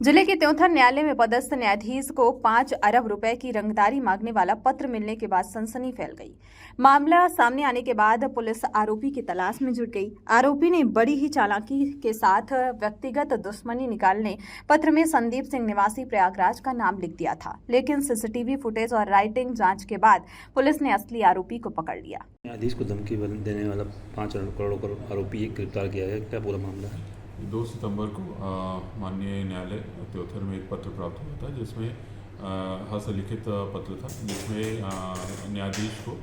जिले के त्योंथर न्यायालय में पदस्थ न्यायाधीश को 5 अरब रुपए की रंगदारी मांगने वाला पत्र मिलने के बाद सनसनी फैल गई। मामला सामने आने के बाद पुलिस आरोपी की तलाश में जुट गई। आरोपी ने बड़ी ही चालाकी के साथ व्यक्तिगत दुश्मनी निकालने पत्र में संदीप सिंह निवासी प्रयागराज का नाम लिख दिया था, लेकिन सीसीटीवी फुटेज और राइटिंग जांच के बाद पुलिस ने असली आरोपी को पकड़ लिया। न्यायाधीश को धमकी देने वाला 5 करोड़ आरोपी गिरफ्तार किया गया। क्या पूरा मामला है? 2 सितंबर को माननीय न्यायालय त्योथर में एक पत्र प्राप्त हुआ था, जिसमें हस्तलिखित पत्र था, जिसमें न्यायाधीश को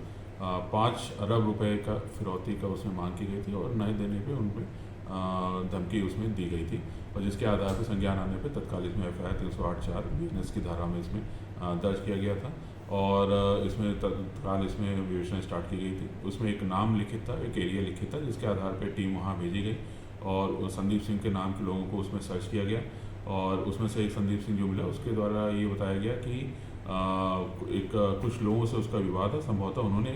5 अरब रुपए का फिरौती का उसमें मांग की गई थी और नहीं देने पे उन पर धमकी उसमें दी गई थी, और जिसके आधार पर संज्ञान आने पर तत्काल इसमें FIR 308(4) BNS की धारा में इसमें दर्ज किया गया था और इसमें तत्काल इसमें विवेचना स्टार्ट की गई थी। उसमें एक नाम लिखित था, एक एरिया लिखित था, जिसके आधार पर टीम वहाँ भेजी गई और संदीप सिंह के नाम के लोगों को उसमें सर्च किया गया और उसमें से एक संदीप सिंह जो मिला, उसके द्वारा ये बताया गया कि कुछ लोगों से उसका विवाद है, संभवतः उन्होंने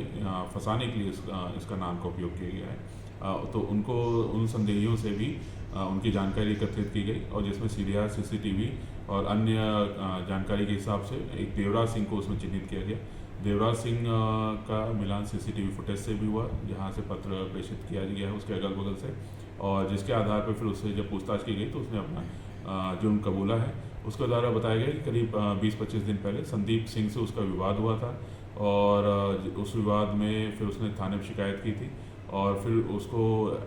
फंसाने के लिए इसका नाम का उपयोग किया गया है। तो उन संदेहियों से भी उनकी जानकारी एकत्रित की गई और जिसमें CDR CCTV और अन्य जानकारी के हिसाब से एक देवराज सिंह को उसमें चिन्हित किया गया। देवराज सिंह का मिलान CCTV फुटेज से भी हुआ, जहाँ से पत्र प्रेषित किया गया है उसके अगल बगल से, और जिसके आधार पर फिर उससे जब पूछताछ की गई तो उसने अपना जुर्म कबूला है। उसके द्वारा बताया गया कि करीब 20-25 दिन पहले संदीप सिंह से उसका विवाद हुआ था और उस विवाद में फिर उसने थाने में शिकायत की थी और फिर उसको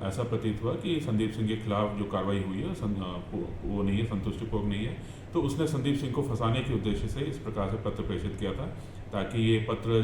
ऐसा प्रतीत हुआ कि संदीप सिंह के खिलाफ जो कार्रवाई हुई है वो नहीं है, संतुष्टिपूर्वक नहीं है, तो उसने संदीप सिंह को फंसाने के उद्देश्य से इस प्रकार से पत्र प्रेषित किया था ताकि ये पत्र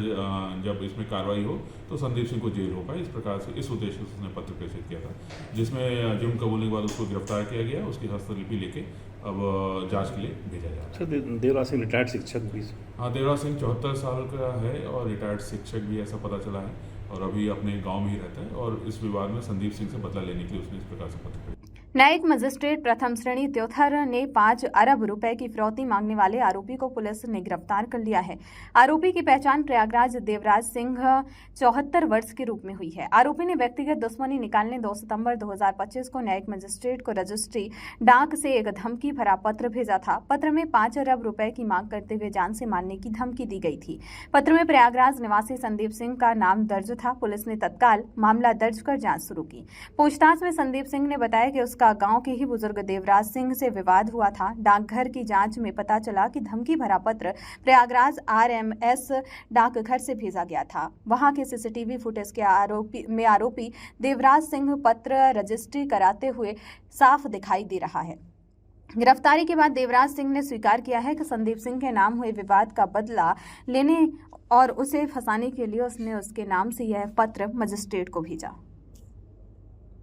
जब इसमें कार्रवाई हो तो संदीप सिंह को जेल हो पाए। इस प्रकार से इस उद्देश्य से उसने पत्र प्रेषित किया था, जिसमें जुर्म कबूलने के बाद उसको गिरफ्तार किया गया। उसकी हस्तलिपि लेके अब जांच के लिए भेजा जा रहा है। देवराज सिंह रिटायर्ड शिक्षक भी? हाँ, देवराज सिंह 74 साल का है और रिटायर्ड शिक्षक भी, ऐसा पता चला है, और अभी अपने गांव में ही रहता है और इस विवाद में संदीप सिंह से बदला लेने के लिए उसने इस प्रकार से पत्र भेजा। न्यायिक मजिस्ट्रेट प्रथम श्रेणी त्योथर ने 5 अरब रुपए की फिरौती मांगने वाले आरोपी को पुलिस ने गिरफ्तार कर लिया है। आरोपी की पहचान प्रयागराज देवराज सिंह 74 वर्ष के रूप में हुई है। आरोपी ने व्यक्तिगत दुश्मनी निकालने 2 सितंबर 2025 को न्यायिक मजिस्ट्रेट को रजिस्ट्री डाक से एक धमकी भरा पत्र भेजा था। पत्र में 5 अरब रुपए की मांग करते हुए जान से मारने की धमकी दी गई थी। पत्र में प्रयागराज निवासी संदीप सिंह का नाम दर्ज था। पुलिस ने तत्काल मामला दर्ज कर जांच शुरू की। पूछताछ में संदीप सिंह ने बताया कि उसका गांव के ही बुजुर्ग देवराज सिंह से विवाद हुआ था। डाकघर की जांच में पता चला कि धमकी भरा पत्र प्रयागराज RMS डाकघर से भेजा गया था। वहां के CCTV फुटेज के आरोपी देवराज सिंह पत्र रजिस्ट्री कराते हुए साफ दिखाई दे रहा है। गिरफ्तारी के बाद देवराज सिंह ने स्वीकार किया है कि संदीप सिंह के नाम हुए विवाद का बदला लेने और उसे फंसाने के लिए उसने उसके नाम से यह पत्र मजिस्ट्रेट को भेजा।